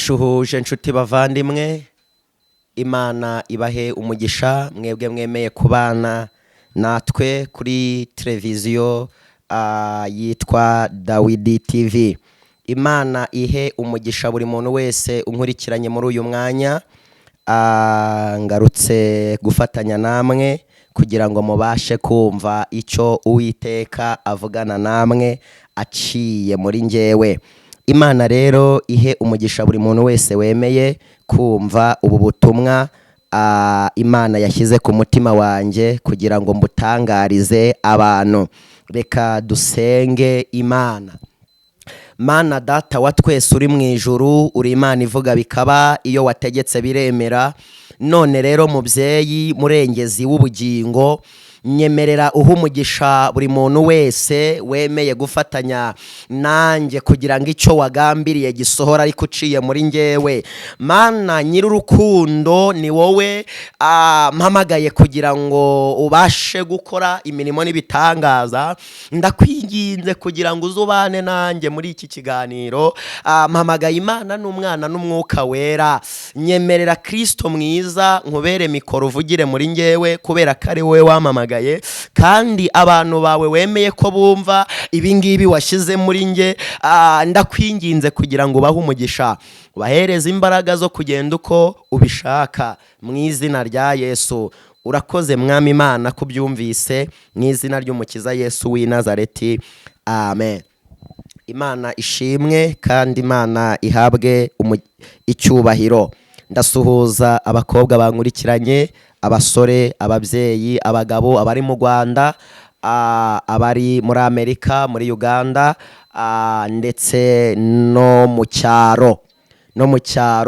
Shuhuje nshuti bavandimwe, Imana ibahe umugisha mwebwe mwemeye kubana natwe kuri televiziyo yitwa Dawidi TV. Imana ihe umugisha buri muntu wese unkurikiranye muri uyu mwanya. Ngarutse gufatanya namwe kugira ngo mubashe kumva icyo Uwiteka avugana namwe aciye muri njyewe. Imana rero ihe umugisha buri muntu wese wemeye kumva ubu butumwa Imana yashyize ku mutima wanjye kugira ngo mbutangarize abantu. Reka dusenge Imana. Mana data wa twese uri mu ijuru, uri Imana ivuga bikaba, iyo wategetse biremera. None rero mubyeyi murengezi w'ubugingo, nyemerera umugisha buri muntu wese wemeye gufatanya nanjye kugira ngo icyo wagambiriye gisohora ariko uciye muri njyewe. Mana nyir'urukundo, ni wowe mpamagaye kugira ngo ubashe gukora imirimo n'ibitangaza. Ndakwinginze kugira ngo uzubane nanjye muri iki kiganiro. Mpamagaye Imana n'Umwana n'Umwuka Wera. Nyemerera Kristo mwiza nkubere mikoro uvugire muri njyewe, kubera ko ari wowe wampamagaye kandi abantu bawe wemeye ko bumva ibingibi washyize muri nge. Ndakwinginze kugira ngo ubahe umugisha, ubahereze imbaraga zo kugenda uko ubishaka mu izina rya Yesu. Urakoze Mwami Imana kubyumvise, mu izina ry'Umukiza Yesu w'i Nazareti, amen. Imana ishimwe kandi Imana ihabwe icyubahiro. Ndasuhuza abakobwa bankurikiranye, abasore, ababyeyi, abagabo, abari mu Rwanda, abari muri Amerika, muri Uganda, ndetse no mu cyaro,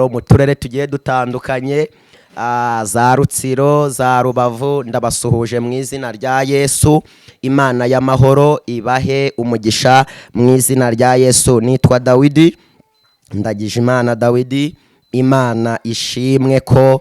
mu turere tugiye dutandukanye, za Rutsiro, za Rubavu. Ndabasuhuje mu izina rya Yesu. Imana y'amahoro ibahe umugisha mu izina rya Yesu. Nitwa Dawidi, Ndagijimana Dawidi. Imana ishimwe ko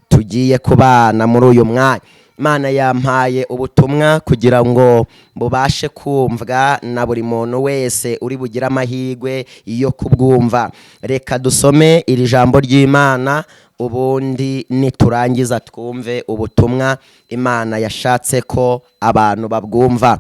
tugiye kubana muri uyu mwanya. Imana yampaye ubutumwa kugira ngo bubashe kumvwa na buri muntu wese uri bugire amahirwe yo kubwumva. Reka dusome iri jambo ry'Imana, ubundi niturangiza twumve ubutumwa Imana yashatse ko abantu babwumva.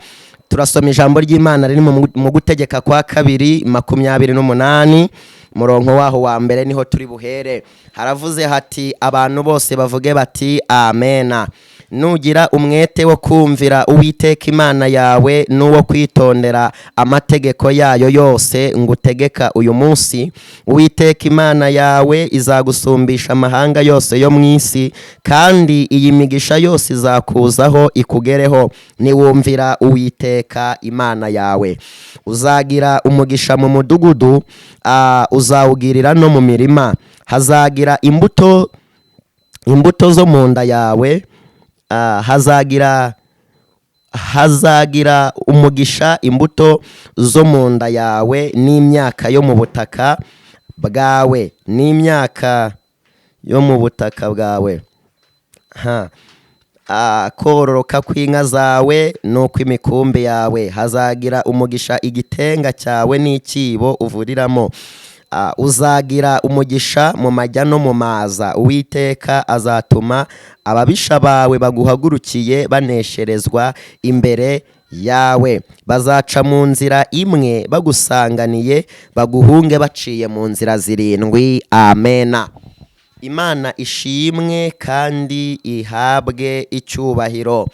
Turasoma ijambo ry'Imana riri mu Gutegeka kwa 2:28, murongo waho wa mbere niho turi buhere. Haravuze hati, abantu bose bavuge bati amena. Nugira umwete wo kumvira Uwiteka Imana yawe n'uwo kwitondera amategeko yayo yose ngutegeka uyu munsi, Uwiteka Imana yawe izagusumbisha amahanga yose yo mu isi, kandi iyi migisha yose izakuzaho ikugereho niwumvira Uwiteka Imana yawe. Uzagira umugisha mu mudugudu, uzawugirira no mu mirima. Hazagira imbuto zo mu nda yawe, hazagira umugisha imbuto zo mu nda yawe, n'imyaka yo mu butaka bwawe, kororoka kw'inka zawe n'ukw'imikumbi yawe. Hazagira umugisha igitenga cyawe n'ikibo uvuriramo. Uzagira umugisha mu majya no mu maza. Uwiteka azatuma ababisha bawe baguhagurukiye banesherezwa imbere yawe. Bazaca mu nzira imwe bagusanganiye, baguhunge baciye mu nzira 7. Amena. Imana ishimwe kandi ihabwe icyubahiro.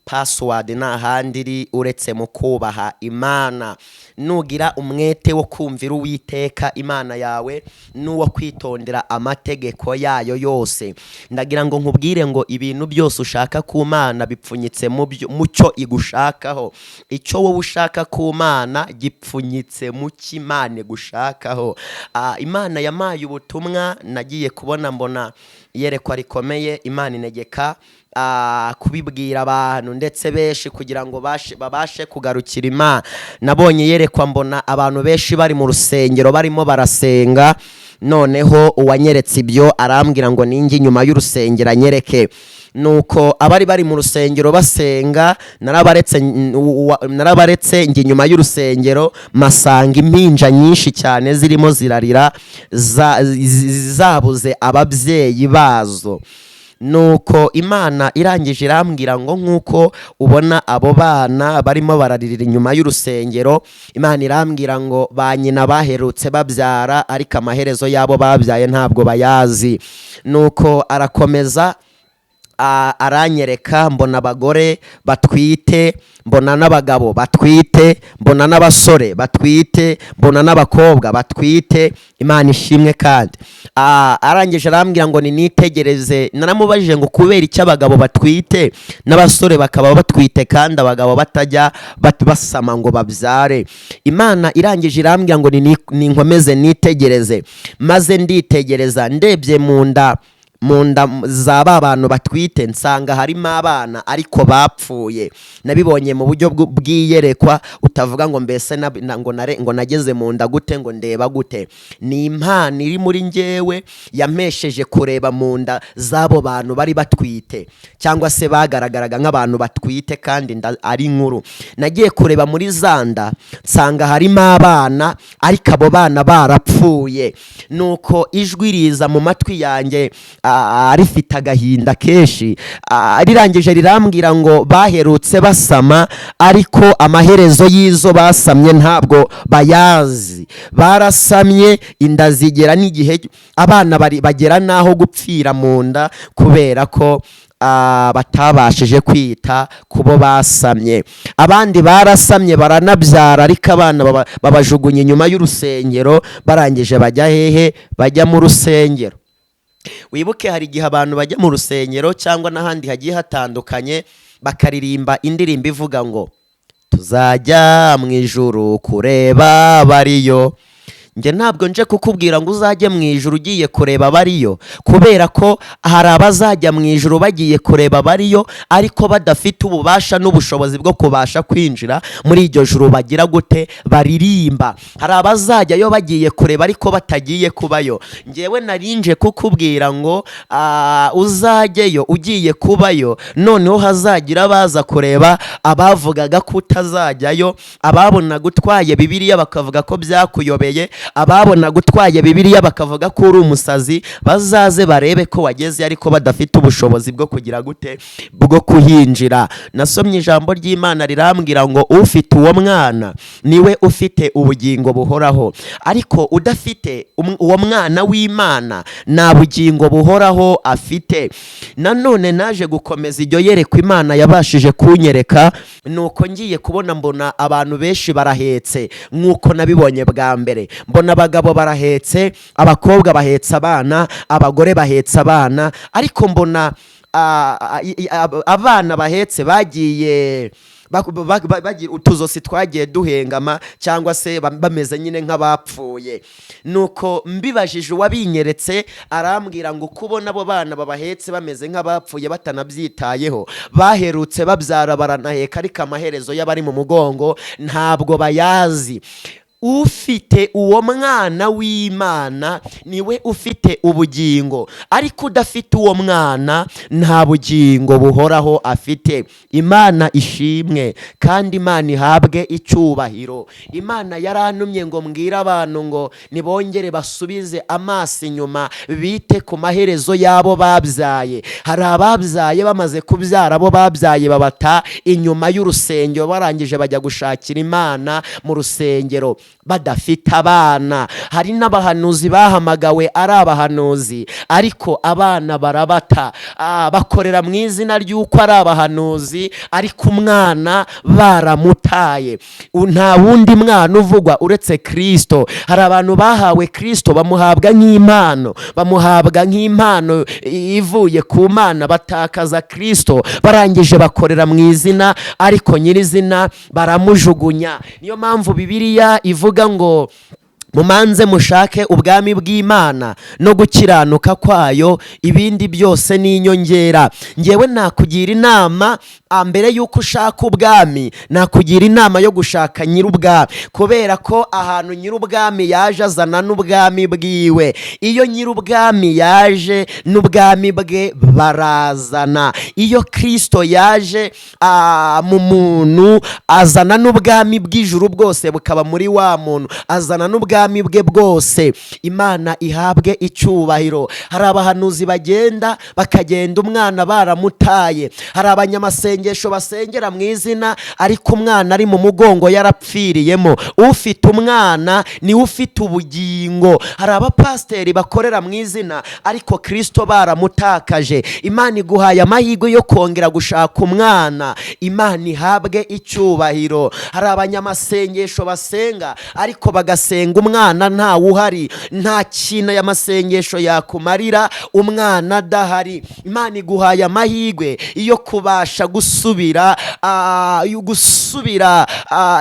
Password nta handi iri uretse mu kubaha Imana. Nugira umwete wo kumvira Uwiteka Imana yawe n'uwo kwitondera amategeko yayo yose. Ndagira ngo nkubwire ngo ibintu byose ushaka ku Mana bipfunyitse mu cyo igushakaho. Icyo wowe ushaka ku Mana gipfunyitse mu cy'Imana gushakaho. Imana yamaye ubutumwa, nagiye kubona mbona yerekwa rikomeye. Imana inegeka kubibwira abantu ndetse benshi kugira ngo babashe kugarukira Imana. Nabonye yerekwa mbona abantu benshi bari mu rusengero barimo barasenga, noneho uwanyeretse ibyo arambwira ngo ninjye inyuma y'urusengero anyereke. Nuko abari bari mu rusengero basenga, narabaretse njye inyuma y'urusengero, masanga impinja nyinshi cyane zirimo zirarira zabuze ababyeyi bazo. Nuko Imana irangije irambwira ngo nk'uko ubona abo bana barimo bararirira inyuma y'urusengero, Imana irambwira ngo ba nyina baherutse babyara ariko amaherezo yabo babyaye ntabwo bayazi. Nuko arakomeza aranyereka, mbona abagore batwite, mbona n'abagabo batwite, mbona n'abasore batwite, mbona n'abakobwa batwite. Imana ishimwe. Kandi arangije arambwira ngo ninitegereze. Naramubajije ngo kubera icyo abagabo batwite n'abasore bakaba batwite kandi abagabo batajya basama ngo babyare. Imana irangije irambwira ngo ninkomeze nitegereze, maze nditegereza, ndebye mu nda za ba bantu batwite, nsanga harimo abana ariko bapfuye. Nabibonye mu buryo bw'iyerekwa, utavuga ngo mbese ngo nageze mu nda gute, ngo ndeba gute. Ni impano iri muri njyewe yampesheje kureba mu nda z'abo bantu bari batwite, cyangwa se bagaragaraga nk'abantu batwite kandi ari nkuru. Nagiye kureba muri za nda, nsanga harimo abana ariko abo bana barapfuye. Nuko ijwi riza mu matwi yanjye rifite agahinda kenshi, rirangije rirambwira ngo baherutse basama ariko amaherezo y'izo basamye ntabwo bayazi. Barasamye inda zigera n'igihe abana bagera n'aho gupfira mu nda kubera ko batabashije kwita kubo basamye. Abandi barasamye baranabyara ariko abana babajugunya inyuma y'urusengero, barangije bajya hehe? Bajya mu rusengero. Wibuke hari igihe abantu bajya mu rusengero cyangwa n'ahandi hagiye hatandukanye bakaririmba indirimbo ivuga ngo tuzajya mu ijuru kureba bariyo. Nge ntabwo nje kukubwira ngo uzajye mu ijuru ugiye kureba bariyo, kubera ko hari abazajya mu ijuru bagiye kureba bariyo ariko badafite ububasha n'ubushobozi bwo kubasha kwinjira muri iryo juru. Bagira gute? Baririmba. Hari abazajyayo bagiye kureba ariko batagiye kubayo. Ngewe narinje kukubwira ngo uzajyeyo ugiye kubayo, noneho hazagira baza kureba abavugaga ko utazajyayo, ababona gutwaye Bibiliya bakavuga ko byakuyobeye, ababona gutwaye Bibiliya bakavuga ko uri umusazi, bazaze barebe ko wageze ariko badafite ubushobozi bwo kugira gute? Bwo kuhinjira. Nasomye ijambo ry'Imana rirambwira ngo ufite uwo mwana niwe ufite ubugingo buhoraho, ariko udafite uwo mwana w'Imana nta bugingo buhoraho afite. Nanone naje gukomeza iryo yerekwa Imana yabashije kunyereka, nuko ngiye kubona mbona abantu benshi barahetse nk'uko nabibonye bwa mbere. Mbona abagabo barahetse, abakobwa bahetse abana, abagore bahetse abana, ariko mbona abana bahetse bagiye utuzosi twagiye duhengama cyangwa se bameze nyine nk'abapfuye. Nuko mbibajije uwabinyeretse arambwira ngo kubona abo bana babahetse bameze nk'abapfuye batanabyitayeho, baherutse babyara baranaheka ariko amaherezo y'abari mu mugongo ntabwo bayazi. Ufite uwo mwana w'Imana niwe ufite ubugingo, ariko udafite uwo mwana nta bugingo buhoraho afite. Imana ishimwe kandi Imana ihabwe icyubahiro. Imana yarantumye ngo mbwire abantu ngo nibongere basubize amaso inyuma, bite ku maherezo y'abo babyaye. Hari ababyaye bamaze kubyara, abo babyaye babata inyuma y'urusengero, barangije bajya gushakira Imana mu rusengero badafite abana. Hari n'abahanuzi bahamagawe ari abahanuzi ariko abana barabata, bakorera mu izina ry'uko ari abahanuzi ariko umwana baramutaye. Nta wundi mwana uvugwa uretse Kristo. Hari abantu bahawe Kristo bamuhabwa nk'impano, bamuhabwa nk'impano ivuye ku Mana, batakaza Kristo, barangije bakorera mu izina ariko nyirizina baramujugunya. Niyo mpamvu Bibiliya ivuga ngo mumanze mushake ubwami bw'Imana no gukiranuka kwayo, ibindi byose ni inyongera. Ngewe nakugira inama mbere y'uko ushaka ubwami nakugira inama yo gushaka nyir'ubwami, kubera ko ahantu nyir'ubwami yaje azana n'ubwami bwiwe. Iyo nyir'ubwami yaje n'ubwami bwe barazana. Iyo Kristo yaje mu muntu azana n'ubwami bw'ijuru bwose bukaba muri wa muntu, azana n'ubwami bwe bwose. Imana ihabwe icyubahiro. Hari abahanuzi bagenda bakagenda umwana baramutaye, hari abanyamasengesho basengera mu izina ariko umwana ari mu mugongo yarapfiriyemo. Ufite umwana niwe ufite ubugingo. Hari abapasiteri bakorera mu izina ariko Kristo baramutakaje. Imana iguhaye amahirwe yo kongera gushaka umwana. Imana ihabwe icyubahiro. Hari abanyamasengesho basenga ariko bagasenga umwana ntawe uhari. Nta kintu aya masengesho yakumarira umwana adahari. Imana iguhaye amahirwe yo kubasha gusubira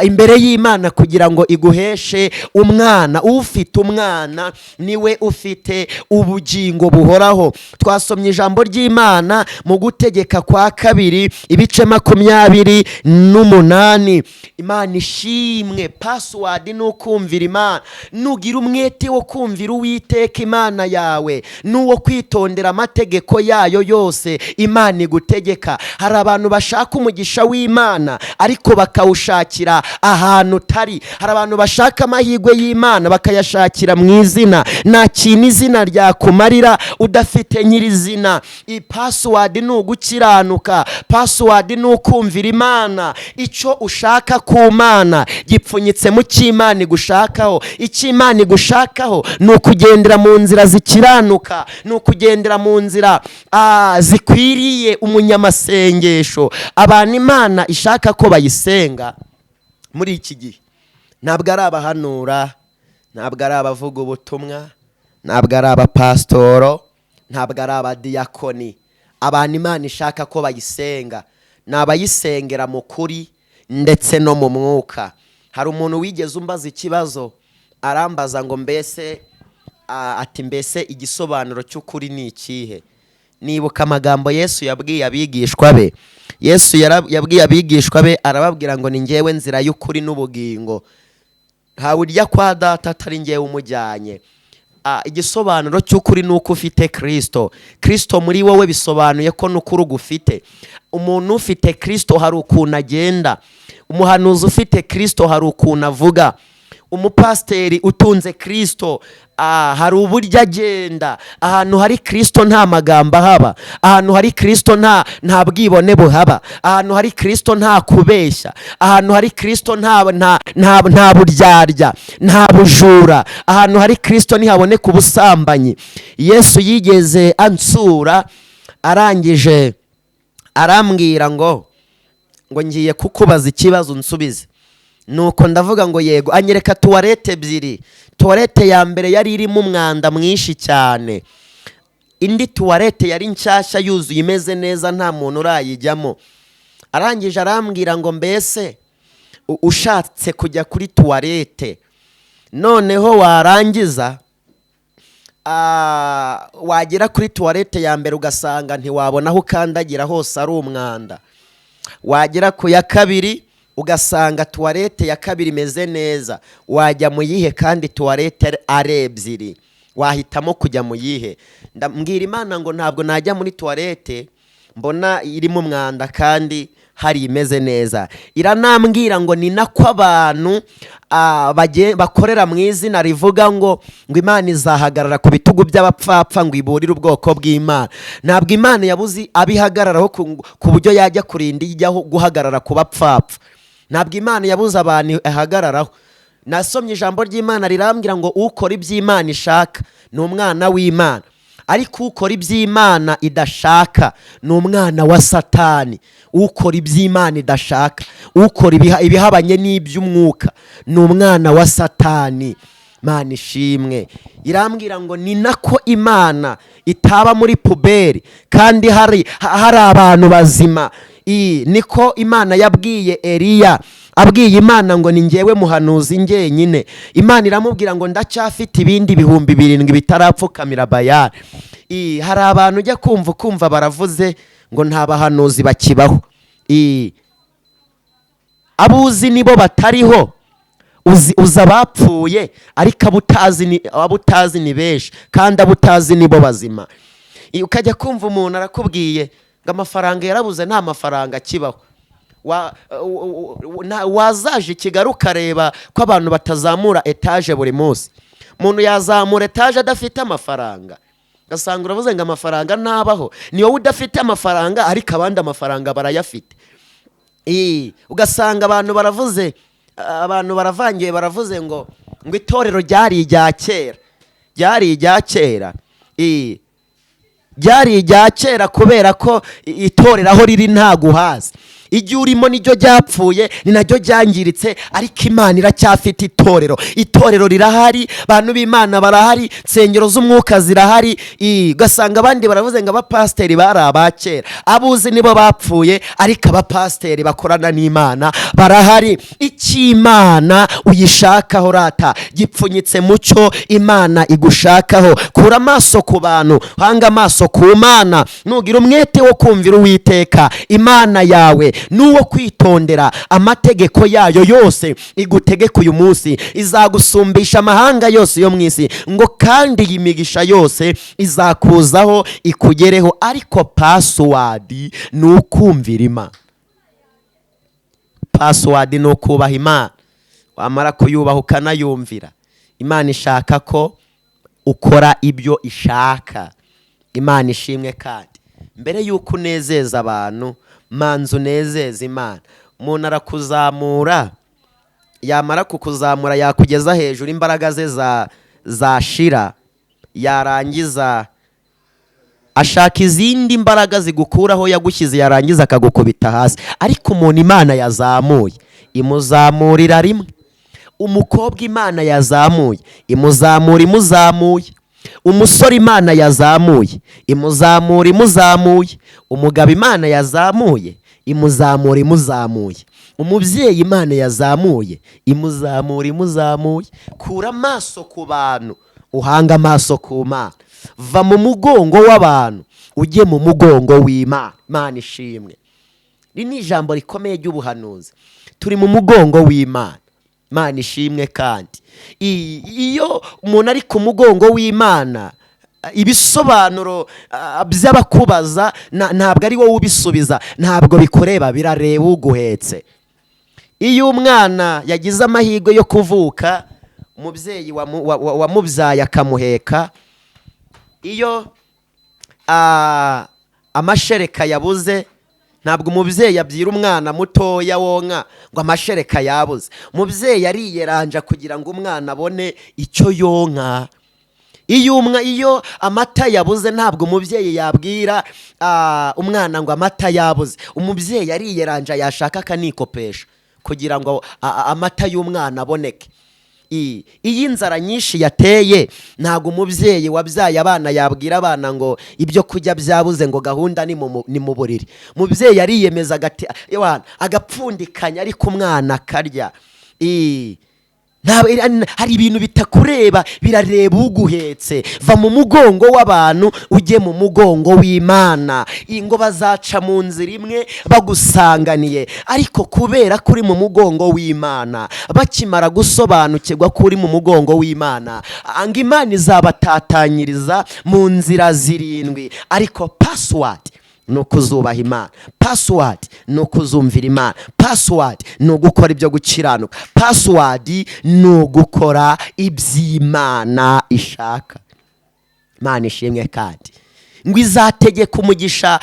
imbere y'Imana kugira ngo iguheshe umwana. Ufite umwana niwe ufite ubugingo buhoraho. Twasomye ijambo ry'Imana mu Gutegeka kwa 2 ibice 28. Imana ishimwe. Password ni ukumvira Imana. Nugira umwete wo kumvira Uwiteka Imana yawe n'uwo kwitondera amategeko yayo yose Imana igutegeka. Hari abantu bashaka umugisha w'Imana ariko bakawushakira ahantu utari. Hari abantu bashaka amahirwe y'Imana bakayashakira mu izina. Nta kintu izina ryakumarira udafite nyirizina. Password ni ugukiranuka. Password ni ukumvira Imana. Icyo ushaka ku Mana gipfunyitse mu cy'Imana igushakaho. Icyo Imana igushakaho ni ukugendera mu nzira zikiranuka, ni ukugendera mu nzira zikwiriye umunyamasengesho. Abantu Imana ishaka ko bayisenga muri iki gihe ntabwo ari abahanura, ntabwo ari abavuga ubutumwa, ntabwo ari abapasitoro, ntabwo ari abadiyakoni. Abantu Imana ishaka ko bayisenga ni abayisengera mu kuri ndetse no mu mwuka. Hari umuntu wigeze umbaza ikibazo arambaza ngo mbese igisobanuro cy'ukuri ni ikihe? Nibuka amagambo Yesu yabwiye abigishwa be. Yesu yabwiye abigishwa be arababwira ngo ni njyewe nzira y'ukuri n'ubugingo, ntawe urya kwa Data atari njyewe umujyanye. Igisobanuro cy'ukuri ni uko ufite Kristo. Kristo muri wowe bisobanuye ko n'ukuri ugufite. Umuntu ufite Kristo hari ukuntu agenda. Umuhanuzi ufite Kristo hari ukuntu avuga. Umupasiteri utunze Kristo hari uburyo agenda. Ahantu hari Kristo nta magambo ahaba. Ahantu hari Kristo nta bwibone buhaba. Ahantu hari Kristo nta kubeshya. Ahantu hari Kristo nta buryarya, nta bujura. Ahantu hari Kristo ntihaboneka ubusambanyi. Yesu yigeze ansura arangije arambwira ngo ngiye kukubaza ikibazo unsubize. Nuko ndavuga ngo yego. Anyereka tuwarete ebyiri. Tuwarete ya mbere yari irimo umwanda mwinshi cyane. Indi tuwarete yari nshyashya yuzuye imeze neza nta muntu urayijyamo. Arangije arambwira ngo mbese ushatse kujya kuri tuwarete noneho warangiza wagera kuri tuwarete ya mbere ugasanga ntiwabona aho ukandagira hose ari umwanda. Wagera ku ya kabiri ugasanga tuwarete ya kabiri imeze neza. Wajya mu yihe kandi tuwarete ari ebyiri? Wahitamo kujya mu yihe? Mbwira Imana ngo ntabwo najya muri tuwarete mbona irimo umwanda kandi hari imeze neza. Iranambwira ngo ni nako abantu bakorera mu izina rivuga ngo Imana izahagarara ku bitugu by'abapfapfa ngo iburire ubwoko bw'Imana. Ntabwo Imana yabuze abihagararaho ku buryo yajya kurinda ijyaho guhagarara ku bapfapfa. Ntabwo Imana yabuze abantu ahagararaho. Nasomye ijambo ry'Imana rirambwira ngo ukora iby'Imana ishaka ni umwana w'Imana, ariko ukora iby'Imana idashaka ni umwana wa Satani. Ukora iby'Imana idashaka, ukora ibihabanye n'iby'umwuka ni umwana wa Satani. Imana ishimwe. Irambwira ngo ni nako Imana itaba muri puberi kandi hari abantu bazima. Niko Imana yabwiye Eliya. Abwiye Imana ngo ni njyewe muhanuzi njyenyine. Imana iramubwira ngo ndacyafite ibindi 7,000 bitarapfukamira Bayali. Hari abantu ujya kumva baravuze ngo nta bahanuzi bakibaho. abuzi nibo batariho, uzi abapfuye ariko abo utazi ni benshi, kandi abo utazi nibo bazima. Ukajya kumva umuntu arakubwiye ngo amafaranga yarabuze, nta mafaranga akibaho. Wazaje Kigali ukareba ko abantu batazamura etaje buri munsi. Umuntu yazamura etaje adafite amafaranga, ugasanga uravuze ngo amafaranga ntabaho. Ni wowe udafite amafaranga ariko abandi amafaranga barayafite. Ugasanga abantu baravangiye, baravuze ngo itorero ryari irya kera kubera ko itorero aho riri ntaguhaza. Igihe urimo niryo ryapfuye, ni naryo ryangiritse, ariko Imana iracyafite itorero rirahari, abantu b'Imana barahari, nsengero z'umwuka zirahari. Ugasanga abandi baravuze ngo abapasiteri bari abakera, abuzi nibo bapfuye, ariko abapasiteri bakorana n'Imana barahari. Icy'Imana uyishakaho rata gipfunyitse mucyo Imana igushakaho. Kura amaso ku bantu, hanga amaso ku Mana. Nugira umwete wo kumvira Uwiteka Imana yawe, nuwo kwitondera amategeko yayo yose igutegeka uyu munsi, izagusumbisha amahanga yose yo mu isi, ngo kandi iyi migisha yose izakuzaho ikugereho. Ariko password ni ukumvira Imana, password ni ukubaha Imana. Wamara kuyubaha ukanayumvira, Imana ishaka ko ukora ibyo ishaka. Imana ishimwe. Kandi mbere y'uko unezeza abantu, manza unezeza Imana. Umuntu arakuzamura, yamara kukuzamura yakugeza hejuru, imbaraga ze zashira, yarangiza ashaka izindi mbaraga zigukuraho yagushyize, yarangiza akagukubita hasi. Ariko umuntu Imana yazamuye imuzamurira rimwe. Umukobwa Imana yazamuye imuzamuye. Umusore Imana yazamuye imuzamuye. Umugabo Imana yazamuye imuzamuye. Umubyeyi Imana yazamuye imuzamuye. Kura amaso ku bantu, uhanga amaso ku Mana. Va mu mugongo w'abantu ujye mu mugongo w'Imana. Imana ishimwe. Iri ni ijambo rikomeye ry'ubuhanuzi. Turi mu mugongo w'Imana. Imana ishimwe. Kandi iyo umuntu ari ku mugongo w'Imana, ibisobanuro by'abakubaza ntabwo ari wowe ubisubiza, ntabwo bikureba, birareba uguhetse. Iyo umwana yagize amahirwe yo kuvuka, umubyeyi wamubyaye akamuheka, iyo amashereka yabuze, ntabwo umubyeyi abyira umwana mutoya wonka ngo amashereka yabuze. Umubyeyi ariyeranja kugira ngo umwana abone icyo yonka. Iyo amata yabuze, ntabwo umubyeyi yabwira umwana ngo amata yabuze. Umubyeyi ariyeranja, yashaka akanikopesha kugira ngo amata y'umwana aboneke. Iyo inzara nyinshi yateye, ntabwo umubyeyi wabyaye abana yabwira abana ngo ibyo kurya byabuze, ngo gahunda ni mu buriri. Umubyeyi ariyemeza agapfundikanya, ariko umwana akarya. Hari ibintu bitakureba, birareba uguhetse. Va mu mugongo w'abantu ujye mu mugongo w'Imana. Ngo bazaca mu nzira imwe bagusanganiye, ariko kubera kuri mu mugongo w'Imana, bakimara gusobanukirwa kuri mu mugongo w'Imana, ngo Imana izabatatanyiriza mu nzira zirindwi. Ariko password ni ukuzubaha Imana, password ni ukuzumvira Imana, password ni ugukora ibyo gukiranuka, password ni ugukora iby'Imana ishaka. Imana ishimwe. Kandi ngo izategeka umugisha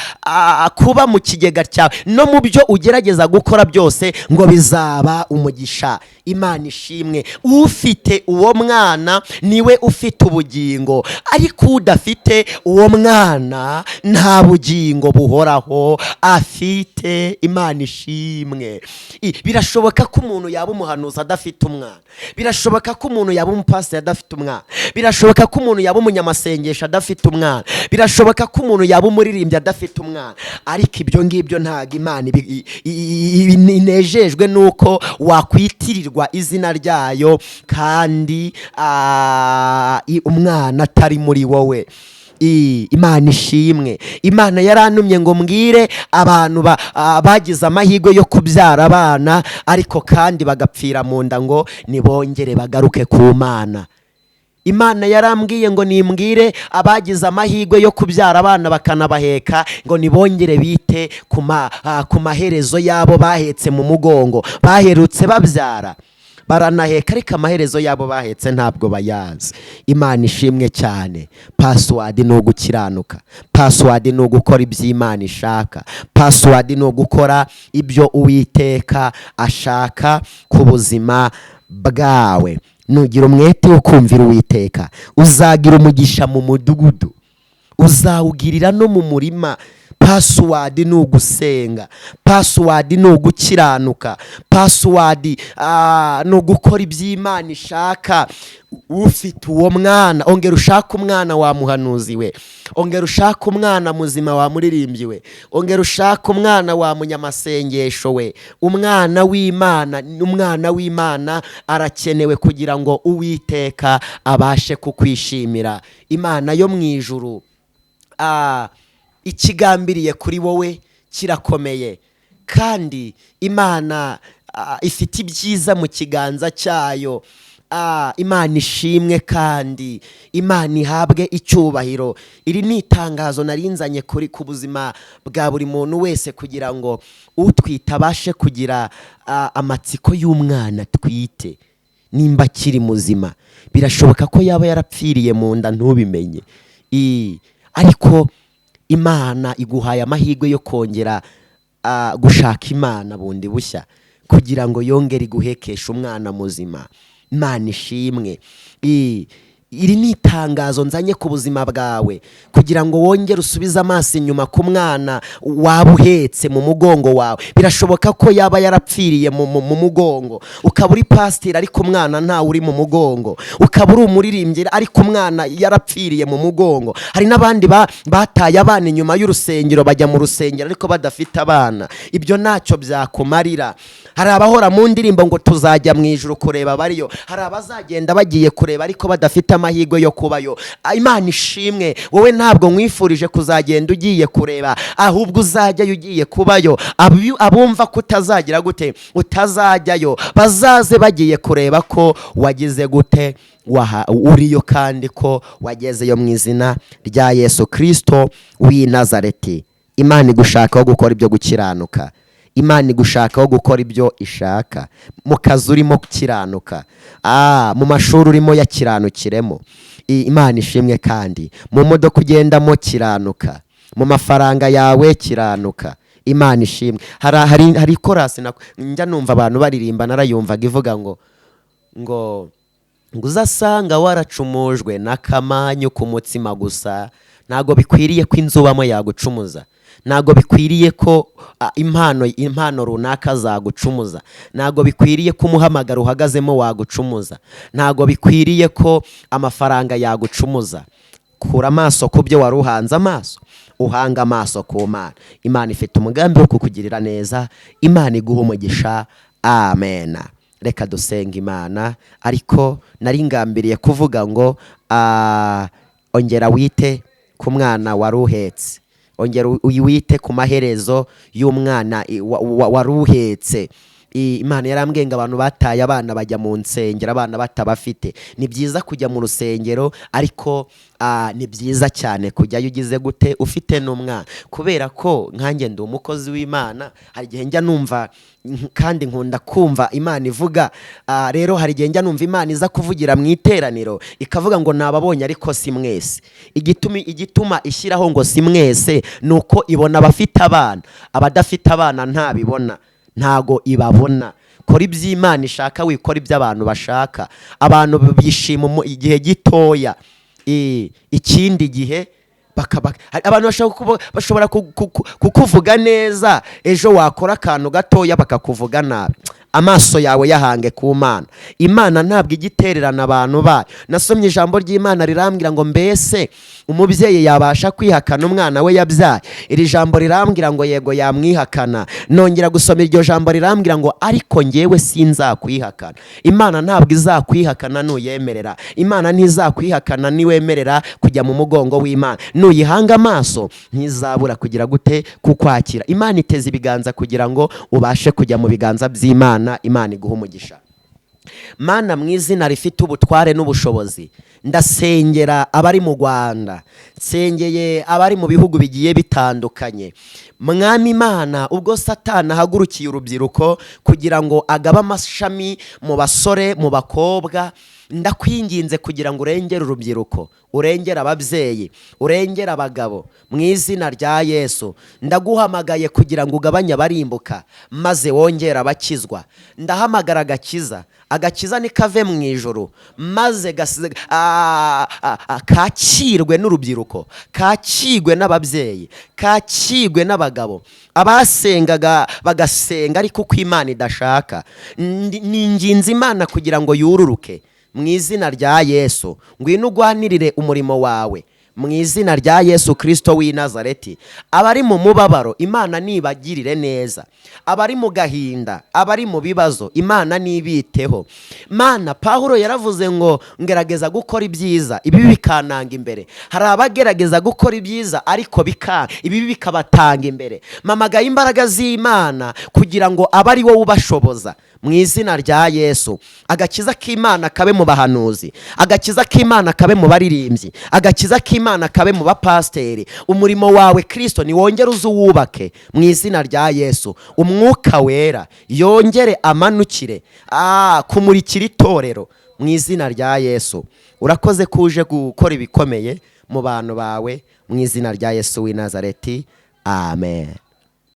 kuba mu kigega cyawe, no mu byo ugerageza gukora byose ngo bizaba umugisha. Imana ishimwe. Ufite uwo mwana niwe ufite ubugingo, ariko udafite uwo mwana nta bugingo buhoraho afite. Imana ishimwe. Birashoboka ko umuntu yaba umuhanuzi adafite umwana, birashoboka ko umuntu yaba umupasiteri adafite umwana, birashoboka ko umuntu yaba umunyamasengesho adafite umwana, birashoboka ko umuntu yaba umuririmbyi adafite umwana. Ariko ibyo ngibyo ntabwo Imana inejejwe nuko wakwitirirwa izina ryayo kandi umwana atari muri wowe. Imana ishimwe. Imana yarantumye ngo mbwire abantu bagize amahirwe yo kubyara abana ariko kandi bagapfira mu nda ngo nibongere bagaruke ku Mana. Imana yarambwiye ngo nimbwire abagize amahirwe yo kubyara abana bakanabaheka ngo nibongere bite ku maherezo yabo bahetse mu mugongo. Baherutse babyara baranaheka ariko amaherezo yabo bahetse ntabwo bayazi. Imana ishimwe cyane. Password ni ugukiranuka, password ni ugukora iby'Imana ishaka, password ni ugukora ibyo Uwiteka ashaka ku buzima bwawe. Nugira umwete wo kumvira Uwiteka uzagira umugisha mu mudugudu, uzawugirira no mu murima. Password ni ugusenga, password ni ugukiranuka, password ni ugukora iby'Imana ishaka. Ufite uwo mwana ongera ushaka umwana wa muhanuzi we, ongera ushaka umwana muzima wa muririmbyi we, ongera ushaka umwana wa munyamasengesho we. Umwana w'Imana arakenewe kugira ngo Uwiteka abashe kukwishimira. Imana yo mu ijuru ikigambiriye kuri wowe kirakomeye, kandi Imana ifite ibyiza mu kiganza cyayo. Imana ishimwe kandi Imana ihabwe icyubahiro. Iri ni itangazo narinzanye ku buzima bwa buri muntu wese kugira ngo utwite abashe kugira amatsiko y'umwana twite. Nimba akiri muzima, birashoboka ko yaba yarapfiriye mu nda ntubimenye, ariko Imana iguhaye amahirwe yo kongera gushaka Imana bundi bushya kugira ngo yongere iguhekeshe umwana muzima. Imana ishimwe. Iri ni itangazo nzanye ku buzima bwawe kugira ngo wongere usubize amaso inyuma ku mwana waba uhetse mu mugongo wawe. Birashoboka ko yaba yarapfiriye mu mugongo, ukaba uri pasiteri ariko umwana ntawe uri mu mugongo, ukaba uri umuririmbyi ariko umwana yarapfiriye mu mugongo. Hari n'abandi bataye abana inyuma y'urusengero bajya mu rusengero ariko badafite abana. Ibyo ntacyo byakumarira. Hari abahora mu ndirimbo ngo tuzajya mu ijuru kureba bariyo, hari abazagenda bagiye kureba ariko badafite amahirwe yo kubayo. Imana ishimwe. Wowe ntabwo mwifurije kuzagenda ugiye kureba, ahubwo uzajyayo ugiye kubayo. Abumva ko utazagira gute, utazajyayo, bazaze bagiye kureba ko wagize gute, uriyo kandi ko wagezeyo mu izina rya Yesu Kristo w'i Nazareti. Imana igushakaho gukora ibyo gukiranuka. Imana igushakaho gukora ibyo ishaka. Mu kazi urimo gukiranuka, mu mashuri urimo yakiranukiremo. Imana ishimwe kandi mu modoka ugendamo kiranuka, mu mafaranga yawe kiranuka. Imana ishimwe. Hari korasi njya numva abantu baririmba, narayumvaga ivuga ngo uzasanga waracumujwe n'akamanyu k'umutsima gusa, ntago bikwiriye ko inzu ubamo yagucumuza, ntago bikwiriye ko impano runaka zagucumuza, ntago bikwiriye ko umuhamagaro uhagazemo wagucumuza, ntago bikwiriye ko amafaranga yagucumuza. Kura amaso ku byo wari uhanze amaso, uhanga amaso ku Mana. Imana ifite umugambi wo kukugirira neza. Imana iguha umugisha. Amen. Reka dusenga Imana. Ariko nari ngambiriye kuvuga ngo ongera wite ku mwana wari uhetse, ongera wite ku maherezo y'umwana wari uhetse. Imana yarambwiye ngo abantu bataye abana bajya mu nsengero abana batabafite. Ni byiza kujya mu rusengero, ariko ni byiza cyane kujyayo ugize gute, ufite n'umwana. Kubera ko nkanjye ndi umukozi w'Imana, hari igihe njya numva kandi nkunda kumva Imana ivuga. Rero hari igihe njya numva Imana iza kuvugira mu iteraniro ikavuga ngo nababonye ariko si mwese. Igituma ishyiraho ngo si mwese nuko ibona abafite abana, abadafite abana ntabibona, ntago ibabona. Kora iby'Imana ishaka, wikora iby'abantu bashaka. Abantu bishima igihe gitoya, ikindi gihe abantu bashobora kukuvuga neza, ejo wakora akantu gatoya bakakuvuga nabi. Amaso yawe yahange ku Mana. Imana ntabwo igitererana abantu bayo. Nasomye ijambo ry'Imana rirambwira ngo mbese umubyeyi yabasha kwihakana umwana we yabyaye? Iri jambo rirambwira ngo yego yamwihakana. Nongera gusoma iryo jambo rirambwira ngo ariko njyewe sinzakwihakana. Imana ntabwo izakwihakana nuyemerera. Imana ntizakwihakana niwemerera kujya mu mugongo w'Imana. Nuyihanga amaso ntizabura kugira gute kukwakira. Imana iteze ibiganza kugira ngo ubashe kujya mu biganza by'Imana. Imana iguha umugisha. Mana, mu izina rifite ubutware n'ubushobozi, ndasengera abari mu Rwanda, nsengeye abari mu bihugu bigiye bitandukanye. Mwami Imana, ubwo Satani ahagurukiye urubyiruko kugira ngo agabe amashami mu basore, mu bakobwa, ndakwinginze kugira ngo urengere urubyiruko, urengere ababyeyi, urengere abagabo. Mu izina rya Yesu ndaguhamagaye kugira ngo ugabanye abarimbuka maze wongere abakizwa. Ndahamagara agakiza. Agakiza ni kave mu ijuru maze kakirwe n'urubyiruko, kakirwe n'ababyeyi, kakirwe n'abagabo. Abasengaga bagasenga ariko uko Imana idashaka, ninginze Imana kugira ngo yururuke mu izina rya Yesu. Ngwino ugwanirire umurimo wawe mu izina rya Yesu Kristo w'i Nazareti. Abari mu mubabaro, Imana nibagirire neza. Abari mu gahinda, abari mu bibazo, Imana nibiteho. Mana, Pawulo yaravuze ngo ngerageza gukora ibyiza, ibibi bikananga imbere. Hari abagerageza gukora ibyiza ariko ibibi bikabatanga imbere. Mamagaye imbaraga z'Imana kugira ngo abari wowe ubashoboza mu izina rya Yesu. Agakiza k'Imana kabe mu bahanuzi, agakiza k'Imana kabe mu baririmbyi, agakiza k'Imana kabe mu bapasteri. Umurimo wawe Kristo ni wongere uzuwubake mu izina rya Yesu. Umwuka wera yongere amanukire kumurikira itorero mu izina rya Yesu. Urakoze kuje gukora ibikomeye mu bantu bawe mu izina rya Yesu w'i Nazareti. Amen.